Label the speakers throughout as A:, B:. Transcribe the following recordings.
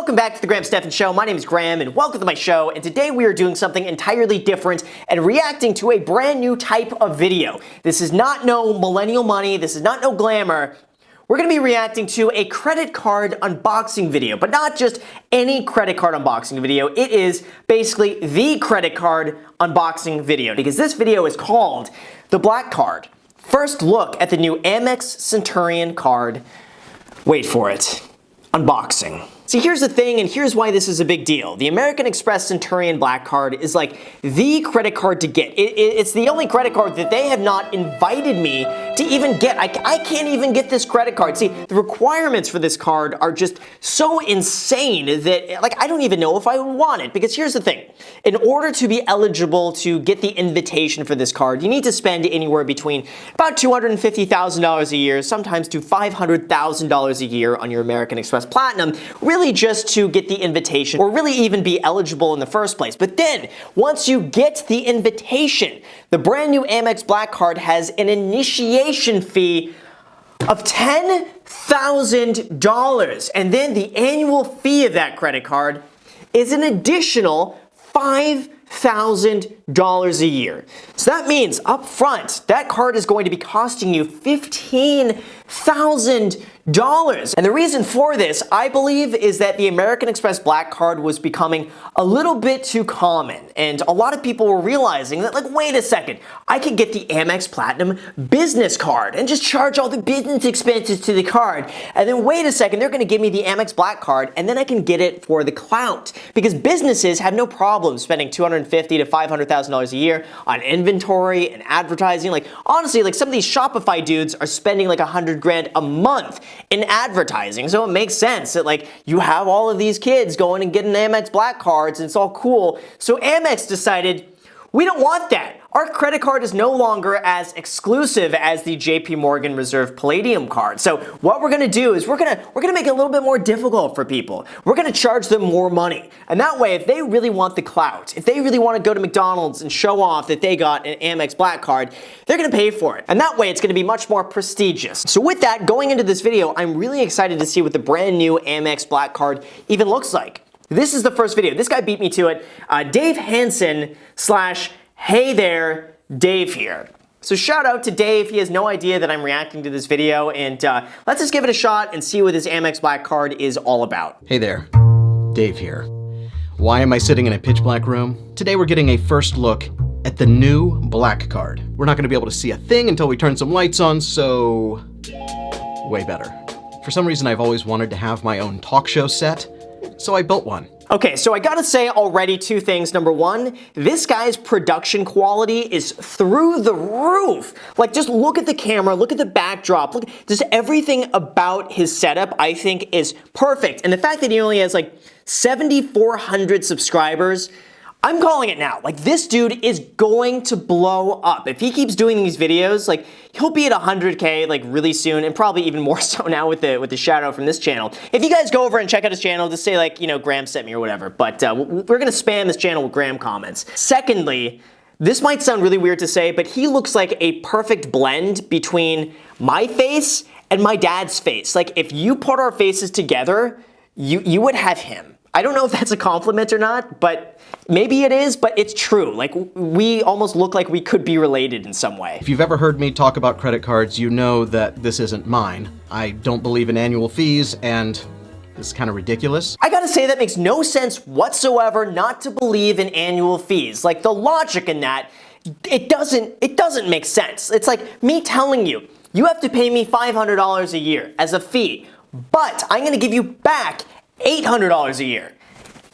A: welcome back to the Graham Stephan Show. My name is Graham and welcome to my show, and today we are doing something entirely different and reacting to a brand new type of video. This is not no millennial money, this is not no glamour. We're going to be reacting to a credit card unboxing video, but not just any credit card unboxing video. It is basically the credit card unboxing video because this video is called The Black Card. First look at the new Amex Centurion card. Wait for it. Unboxing. See, here's the thing, and here's why this is a big deal. The American Express Centurion Black Card is like the credit card to get. It's the only credit card that they have not invited me to even get. I can't even get this credit card. See, the requirements for this card are just so insane that, like, I don't even know if I would want it. Because here's the thing. In order to be eligible to get the invitation for this card, you need to spend anywhere between about $250,000 a year, sometimes to $500,000 a year on your American Express Platinum, really just to get the invitation or really even be eligible in the first place. But then, once you get the invitation, the brand new Amex Black Card has an initiation fee of $10,000. And then the annual fee of that credit card is an additional $5,000 a year. So that means up front, that card is going to be costing you $15,000. And the reason for this, I believe, is that the American Express Black Card was becoming a little bit too common. And a lot of people were realizing that, like, wait a second, I could get the Amex Platinum business card and just charge all the business expenses to the card. And then wait a second, they're going to give me the Amex Black Card and then I can get it for the clout. Because businesses have no problem spending $250,000 to $500,000 a year on inventory and advertising. Like, honestly, like, some of these Shopify dudes are spending like $100,000 a month in advertising. So it makes sense that, like, you have all of these kids going and getting Amex Black Cards and it's all cool. So Amex decided, we don't want that. Our credit card is no longer as exclusive as the JP Morgan Reserve Palladium card. So what we're gonna do is we're gonna make it a little bit more difficult for people. We're gonna charge them more money. And that way, if they really want the clout, if they really want to go to McDonald's and show off that they got an Amex Black Card, they're gonna pay for it. And that way, it's gonna be much more prestigious. So with that, going into this video, I'm really excited to see what the brand new Amex Black Card even looks like. This is the first video. This guy beat me to it. Dave Hansen / Hey there, Dave here. So shout out to Dave. He has no idea that I'm reacting to this video, and let's just give it a shot and see what this Amex Black Card is all about.
B: Hey there, Dave here. Why am I sitting in a pitch black room? Today we're getting a first look at the new Black Card. We're not gonna be able to see a thing until we turn some lights on, so way better. For some reason, I've always wanted to have my own talk show set, so I built one.
A: Okay, so I gotta say already two things. Number one, this guy's production quality is through the roof. Like, just look at the camera, look at the backdrop, look, just everything about his setup, I think, is perfect. And the fact that he only has like 7,400 subscribers, I'm calling it now. Like, this dude is going to blow up. If he keeps doing these videos, like, he'll be at 100K like really soon, and probably even more so now with the shout out from this channel. If you guys go over and check out his channel, just say, like, you know, Graham sent me or whatever. But we're gonna spam this channel with Graham comments. Secondly, this might sound really weird to say, but he looks like a perfect blend between my face and my dad's face. Like, if you put our faces together, you would have him. I don't know if that's a compliment or not, but maybe it is, but it's true. Like, we almost look like we could be related in some way.
B: If you've ever heard me talk about credit cards, you know that this isn't mine. I don't believe in annual fees, and this is kind of ridiculous.
A: I gotta say, that makes no sense whatsoever not to believe in annual fees. Like, the logic in that, it doesn't make sense. It's like me telling you, you have to pay me $500 a year as a fee, but I'm gonna give you back $800 a year.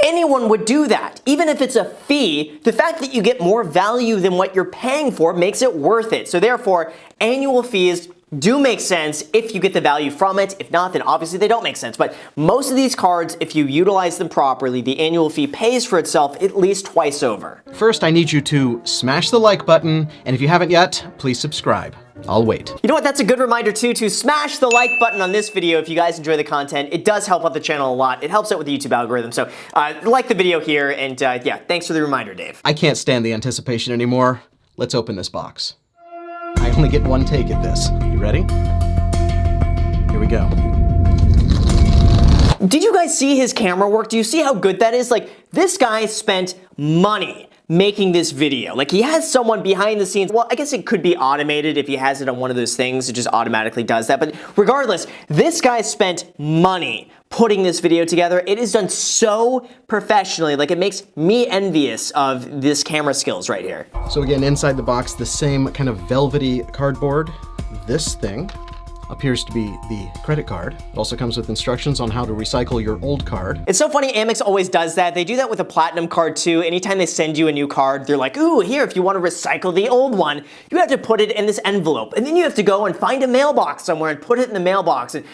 A: Anyone would do that. Even if it's a fee, the fact that you get more value than what you're paying for makes it worth it. So therefore, annual fees do make sense if you get the value from it. If not, then obviously they don't make sense. But most of these cards, if you utilize them properly, the annual fee pays for itself at least twice over.
B: First, I need you to smash the like button, and if you haven't yet, please subscribe. I'll wait.
A: You know what? That's a good reminder too, to smash the like button on this video if you guys enjoy the content. It does help out the channel a lot. It helps out with the YouTube algorithm. So like the video here, and yeah, thanks for the reminder, Dave.
B: I can't stand the anticipation anymore. Let's open this box. I only get one take at this. You ready? Here we go.
A: Did you guys see his camera work? Do you see how good that is? Like, this guy spent money making this video. Like, he has someone behind the scenes. Well, I guess it could be automated if he has it on one of those things. It just automatically does that. But regardless, this guy spent money putting this video together. It is done so professionally. Like, it makes me envious of this camera skills right here.
B: So again, inside the box, the same kind of velvety cardboard. This thing appears to be the credit card. It also comes with instructions on how to recycle your old card.
A: It's so funny, Amex always does that. They do that with a platinum card too. Anytime they send you a new card, they're like, ooh, here, if you want to recycle the old one, you have to put it in this envelope. And then you have to go and find a mailbox somewhere and put it in the mailbox. And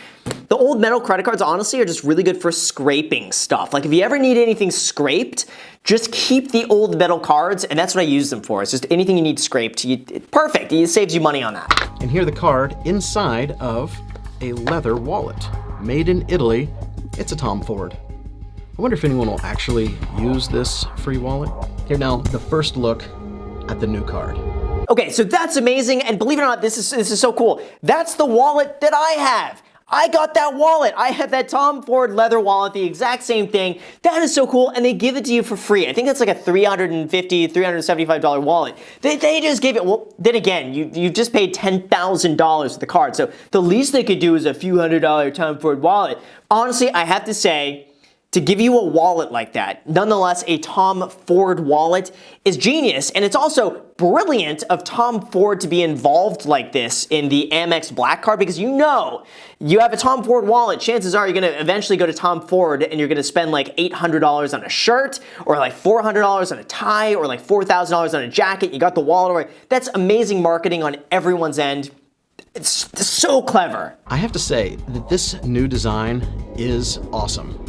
A: the old metal credit cards, honestly, are just really good for scraping stuff. Like, if you ever need anything scraped, just keep the old metal cards, and that's what I use them for. It's just anything you need scraped. Perfect. It saves you money on that.
B: And here the card inside of a leather wallet. Made in Italy. It's a Tom Ford. I wonder if anyone will actually use this free wallet. Here now, the first look at the new card.
A: Okay, so that's amazing, and believe it or not, this is so cool. That's the wallet that I have. I got that wallet. I have that Tom Ford leather wallet, the exact same thing. That is so cool, and they give it to you for free. I think that's like a $350, $375 wallet. They just give it, well, then again, you just paid $10,000 for the card, so the least they could do is a few $100 Tom Ford wallet. Honestly, I have to say, to give you a wallet like that, nonetheless a Tom Ford wallet, is genius, and it's also brilliant of Tom Ford to be involved like this in the Amex Black Card, because you know, you have a Tom Ford wallet, chances are you're gonna eventually go to Tom Ford and you're gonna spend like $800 on a shirt, or like $400 on a tie, or like $4,000 on a jacket. You got the wallet already. That's amazing marketing on everyone's end. It's so clever.
B: I have to say that this new design is awesome.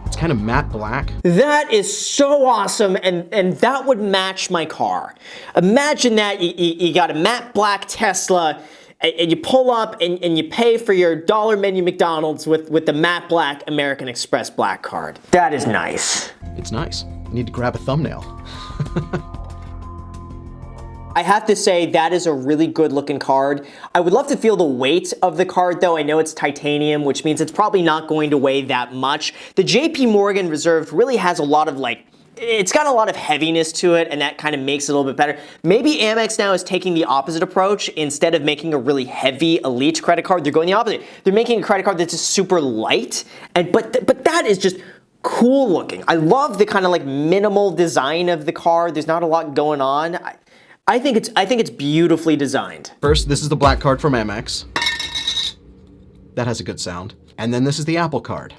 B: It's kind of matte black.
A: That is so awesome, and that would match my car. Imagine that you got a matte black Tesla, and you pull up and you pay for your dollar menu McDonald's with the matte black American Express Black Card. That is nice.
B: It's nice. You need to grab a thumbnail.
A: I have to say, that is a really good looking card. I would love to feel the weight of the card though. I know it's titanium, which means it's probably not going to weigh that much. The JP Morgan Reserve really has a lot of it's got a lot of heaviness to it, and that kind of makes it a little bit better. Maybe Amex now is taking the opposite approach. Instead of making a really heavy elite credit card, they're going the opposite. They're making a credit card that's just super light, but that is just cool looking. I love the kind of like minimal design of the card. There's not a lot going on. I think it's beautifully designed.
B: First, this is the black card from Amex. That has a good sound. And then this is the Apple card.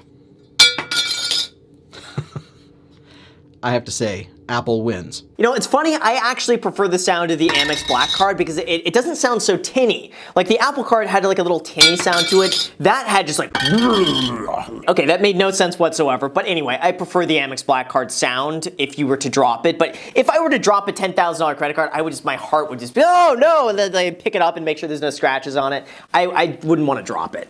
B: I have to say, Apple wins.
A: You know, it's funny, I actually prefer the sound of the Amex Black Card because it doesn't sound so tinny. Like, the Apple card had like a little tinny sound to it. That had just like, okay, that made no sense whatsoever. But anyway, I prefer the Amex Black Card sound if you were to drop it. But if I were to drop a $10,000 credit card, my heart would just be, oh no, and then I'd pick it up and make sure there's no scratches on it. I wouldn't want to drop it.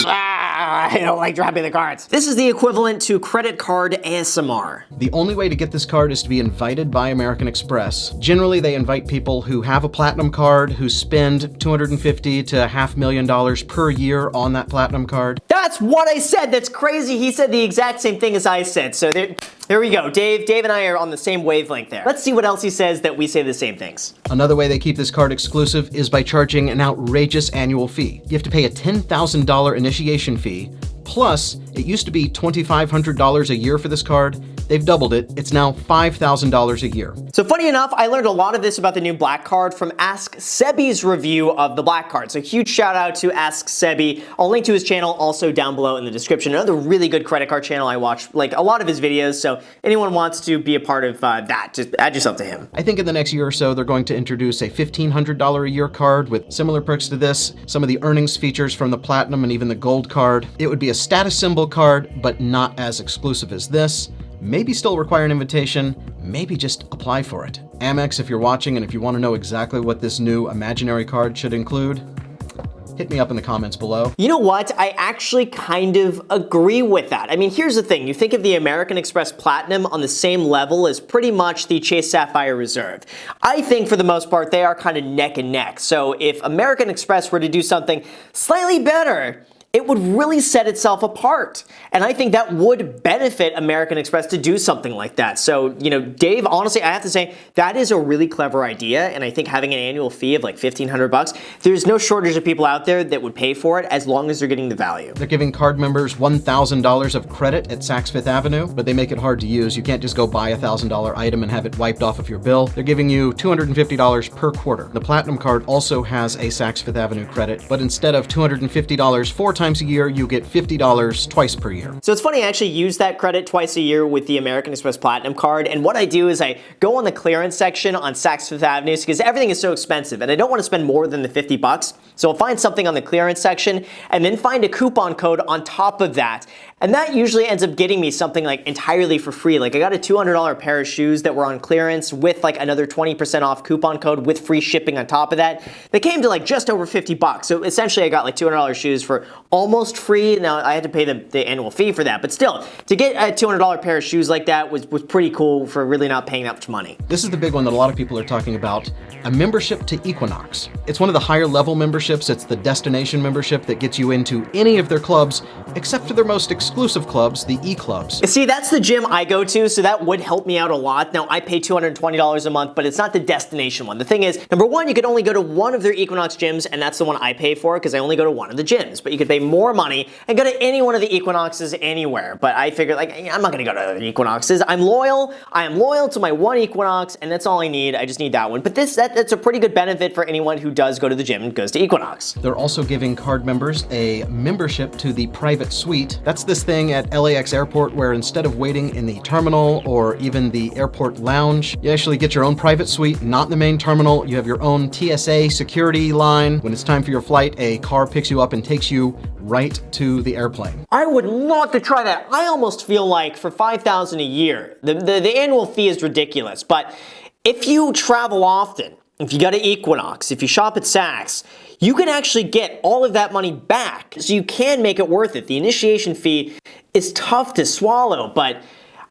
A: I don't like dropping the cards. This is the equivalent to credit card ASMR.
B: The only way to get this card is to be invited by American Express. Generally, they invite people who have a platinum card, who spend $250,000 to $500,000 per year on that platinum card.
A: That's what I said. That's crazy. He said the exact same thing as I said. So there we go. Dave and I are on the same wavelength there. Let's see what else he says that we say the same things.
B: Another way they keep this card exclusive is by charging an outrageous annual fee. You have to pay a $10,000 initiation fee. Plus, it used to be $2,500 a year for this card. They've doubled it. It's now $5,000 a year.
A: So funny enough, I learned a lot of this about the new Black Card from Ask Sebi's review of the Black Card. So huge shout out to Ask Sebi. I'll link to his channel also down below in the description. Another really good credit card channel. I watch like a lot of his videos. So anyone wants to be a part of that, just add yourself to him.
B: I think in the next year or so, they're going to introduce a $1,500 a year card with similar perks to this, some of the earnings features from the Platinum and even the Gold card. It would be a status symbol card, but not as exclusive as this. Maybe still require an invitation, maybe just apply for it. Amex, if you're watching and if you want to know exactly what this new imaginary card should include, Hit me up in the comments below.
A: You know what? I actually kind of agree with that. I mean, here's the thing. You think of the American Express Platinum on the same level as pretty much the Chase Sapphire Reserve. I think for the most part, they are kind of neck and neck. So if American Express were to do something slightly better, it would really set itself apart. And I think that would benefit American Express to do something like that. So, you know, Dave, honestly, I have to say, that is a really clever idea. And I think having an annual fee of like $1,500, there's no shortage of people out there that would pay for it as long as they're getting the value.
B: They're giving card members $1,000 of credit at Saks Fifth Avenue, but they make it hard to use. You can't just go buy a $1,000 item and have it wiped off of your bill. They're giving you $250 per quarter. The Platinum card also has a Saks Fifth Avenue credit, but instead of $250 4 times a year, you get $50 twice per year.
A: So it's funny, I actually use that credit twice a year with the American Express Platinum card, and what I do is I go on the clearance section on Saks Fifth Avenue because everything is so expensive and I don't want to spend more than the $50. So I'll find something on the clearance section and then find a coupon code on top of that. And that usually ends up getting me something like entirely for free. Like I got a $200 pair of shoes that were on clearance with like another 20% off coupon code with free shipping on top of that. They came to like just over $50. So essentially I got like $200 shoes for almost free. Now I had to pay the annual fee for that, but still, to get a $200 pair of shoes like that was pretty cool for really not paying that much money.
B: This is the big one that a lot of people are talking about, a membership to Equinox. It's one of the higher level memberships. It's the destination membership that gets you into any of their clubs, except for their most exclusive clubs, the E-clubs.
A: See, that's the gym I go to, so that would help me out a lot. Now, I pay $220 a month, but it's not the destination one. The thing is, number one, you could only go to one of their Equinox gyms, and that's the one I pay for because I only go to one of the gyms. But you could pay more money and go to any one of the Equinoxes anywhere. But I figured, like, I'm not gonna go to the Equinoxes. I'm loyal. I am loyal to my one Equinox, and that's all I need. I just need that one. But that's a pretty good benefit for anyone who does go to the gym and goes to Equinox.
B: They're also giving card members a membership to the private suite. That's this thing at LAX Airport where instead of waiting in the terminal or even the airport lounge, you actually get your own private suite, not in the main terminal. You have your own TSA security line. When it's time for your flight, a car picks you up and takes you right to the airplane.
A: I would love to try that. I almost feel like for $5,000 a year, the annual fee is ridiculous, but if you travel often, if you go to Equinox, if you shop at Saks, you can actually get all of that money back. So you can make it worth it. The initiation fee is tough to swallow, but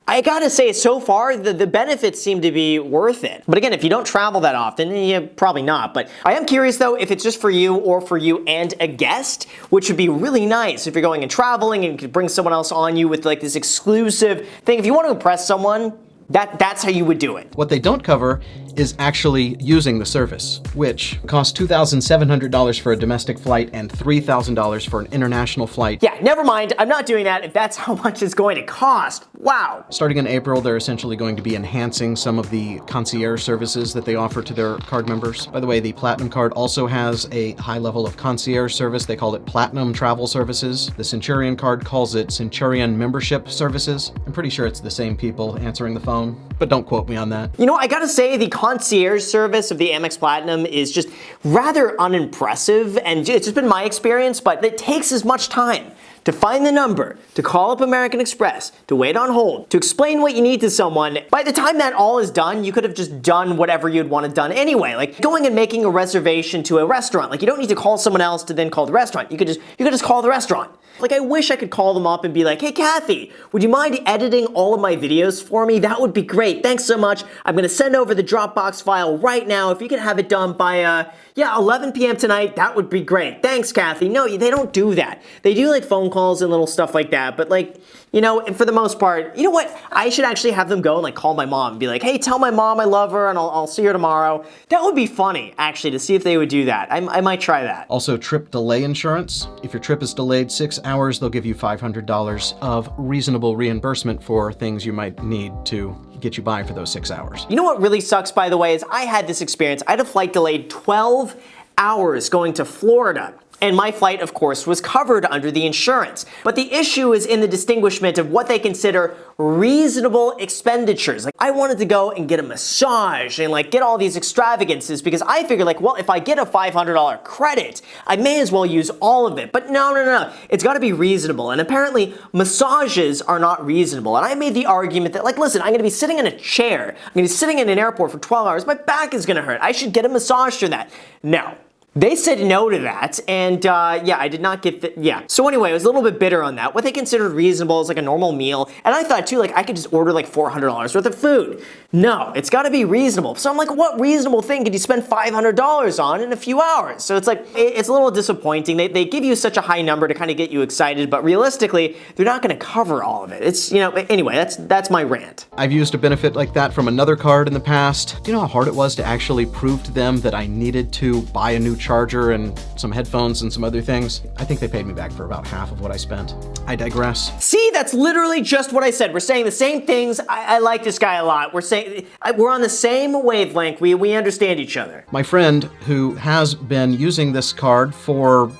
A: I gotta say, so far, the benefits seem to be worth it. But again, if you don't travel that often, yeah, probably not. But I am curious, though, if it's just for you or for you and a guest, which would be really nice if you're going and traveling and you could bring someone else on you with like this exclusive thing. If you want to impress someone, that's how you would do it.
B: What they don't cover is actually using the service, which costs $2,700 for a domestic flight and $3,000 for an international flight.
A: Yeah, never mind. I'm not doing that if that's how much it's going to cost. Wow.
B: Starting in April, they're essentially going to be enhancing some of the concierge services that they offer to their card members. By the way, the Platinum card also has a high level of concierge service. They call it Platinum Travel Services. The Centurion card calls it Centurion Membership Services. I'm pretty sure it's the same people answering the phone, but don't quote me on that.
A: You know, I gotta say, the concierge service of the Amex Platinum is just rather unimpressive, and it's just been my experience, but it takes as much time to find the number, to call up American Express, to wait on hold, to explain what you need to someone. By the time that all is done, you could have just done whatever you'd want to done anyway, like going and making a reservation to a restaurant. Like, you don't need to call someone else to then call the restaurant. You could just call the restaurant. Like, I wish I could call them up and be like, hey, Kathy, would you mind editing all of my videos for me? That would be great. Thanks so much. I'm going to send over the Dropbox file right now. If you could have it done by, 11 p.m. tonight, that would be great. Thanks, Kathy. No, they don't do that. They do, like, phone calls and little stuff like that. But, like, you know, for the most part, you know what? I should actually have them go and, like, call my mom and be like, hey, tell my mom I love her and I'll see her tomorrow. That would be funny, actually, to see if they would do that. I might try that.
B: Also, trip delay insurance. If your trip is delayed 6 hours, they'll give you $500 of reasonable reimbursement for things you might need to get you by for those 6 hours.
A: You know what really sucks, by the way, is I had this experience. I had a flight delayed 12 hours going to Florida. And my flight, of course, was covered under the insurance. But the issue is in the distinguishment of what they consider reasonable expenditures. Like, I wanted to go and get a massage and like get all these extravagances because I figured like, well, if I get a $500 credit, I may as well use all of it. But no. It's gotta be reasonable. And apparently massages are not reasonable. And I made the argument that like, listen, I'm gonna be sitting in a chair. I'm gonna be sitting in an airport for 12 hours. My back is gonna hurt. I should get a massage for that. No. They said no to that, and yeah, I did not get the, yeah. So anyway, I was a little bit bitter on that. What they considered reasonable is like a normal meal, and I thought too, like I could just order like $400 worth of food. No, it's gotta be reasonable. So I'm like, what reasonable thing could you spend $500 on in a few hours? So it's like, it's a little disappointing. They give you such a high number to kind of get you excited, but realistically, they're not gonna cover all of it. It's, you know, anyway, that's my rant.
B: I've used a benefit like that from another card in the past. Do you know how hard it was to actually prove to them that I needed to buy a new charger and some headphones and some other things? I think they paid me back for about half of what I spent. I digress.
A: See, that's literally just what I said. We're saying the same things. I like this guy a lot. We're on the same wavelength. We understand each other.
B: My friend, who has been using this card for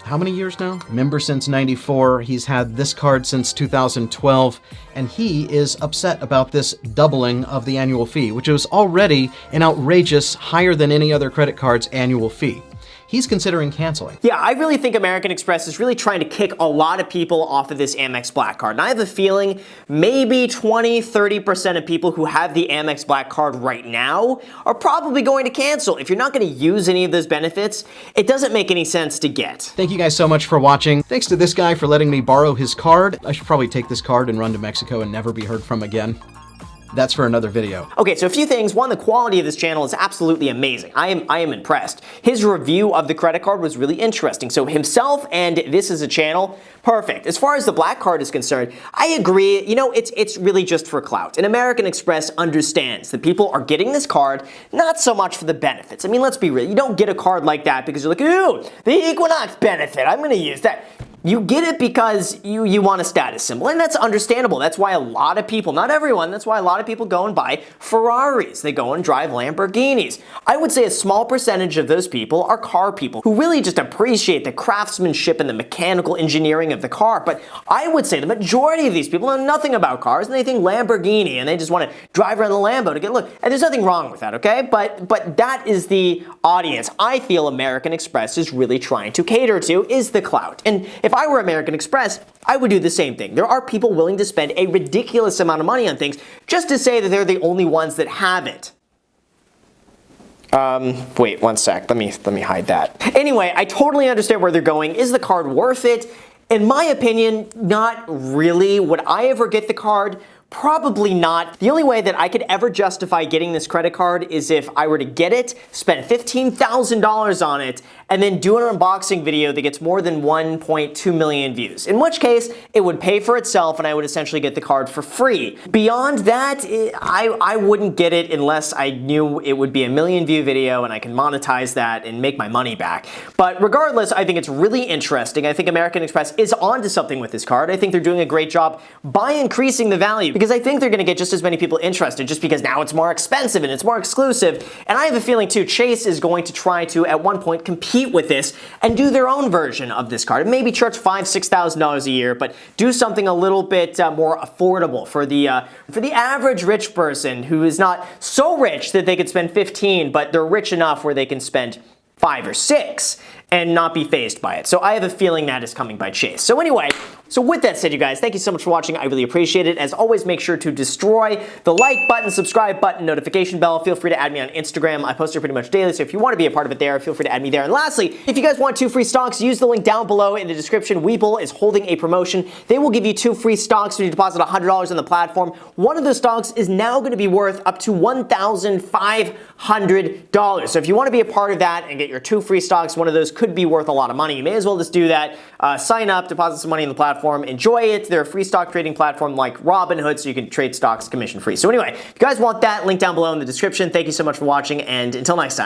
B: how many years now? Member since '94. He's had this card since 2012, and he is upset about this doubling of the annual fee, which was already an outrageous, higher than any other credit card's annual fee. He's considering canceling.
A: Yeah, I really think American Express is really trying to kick a lot of people off of this Amex Black Card. And I have a feeling maybe 20-30% of people who have the Amex Black Card right now are probably going to cancel. If you're not going to use any of those benefits, it doesn't make any sense to get.
B: Thank you guys so much for watching. Thanks to this guy for letting me borrow his card. I should probably take this card and run to Mexico and never be heard from again. That's for another video.
A: Okay, so a few things. One, the quality of this channel is absolutely amazing. I am impressed. His review of the credit card was really interesting. So himself and this is a channel, perfect. As far as the Black Card is concerned, I agree. You know, it's really just for clout. And American Express understands that people are getting this card not so much for the benefits. I mean, let's be real. You don't get a card like that because you're like, ooh, the Equinox benefit, I'm gonna use that. You get it because you want a status symbol, and that's understandable. That's why a lot of people, not everyone, that's why a lot of people go and buy Ferraris. They go and drive Lamborghinis. I would say a small percentage of those people are car people who really just appreciate the craftsmanship and the mechanical engineering of the car. But I would say the majority of these people know nothing about cars, and they think Lamborghini, and they just want to drive around the Lambo to get a look. And there's nothing wrong with that, okay? But that is the audience I feel American Express is really trying to cater to, is the clout. And if I were American Express, I would do the same thing. There are people willing to spend a ridiculous amount of money on things just to say that they're the only ones that have it. Wait one sec. Let me hide that. Anyway, I totally understand where they're going. Is the card worth it? In my opinion, not really. Would I ever get the card? Probably not. The only way that I could ever justify getting this credit card is if I were to get it, spend $15,000 on it, and then do an unboxing video that gets more than 1.2 million views. In which case, it would pay for itself and I would essentially get the card for free. Beyond that, I wouldn't get it unless I knew it would be a million view video and I can monetize that and make my money back. But regardless, I think it's really interesting. I think American Express is onto something with this card. I think they're doing a great job by increasing the value, because I think they're going to get just as many people interested just because now it's more expensive and it's more exclusive. And I have a feeling too, Chase is going to try to at one point compete with this and do their own version of this card. Maybe charge $5,000-$6,000 a year, but do something a little bit more affordable for the average rich person who is not so rich that they could spend 15, but they're rich enough where they can spend 5 or 6 and not be fazed by it. So I have a feeling that is coming by Chase. So anyway, so with that said, you guys, thank you so much for watching. I really appreciate it. As always, make sure to destroy the like button, subscribe button, notification bell. Feel free to add me on Instagram. I post there pretty much daily, so if you want to be a part of it there, feel free to add me there. And lastly, if you guys want 2 free stocks, use the link down below in the description. Webull is holding a promotion. They will give you 2 free stocks when you deposit $100 on the platform. One of those stocks is now going to be worth up to $1,500. So if you want to be a part of that and get your 2 free stocks, one of those could be worth a lot of money. You may as well just do that. Sign up, deposit some money in the platform, enjoy it. They're a free stock trading platform like Robinhood, so you can trade stocks commission free. So anyway, if you guys want that, link down below in the description. Thank you so much for watching, and until next time.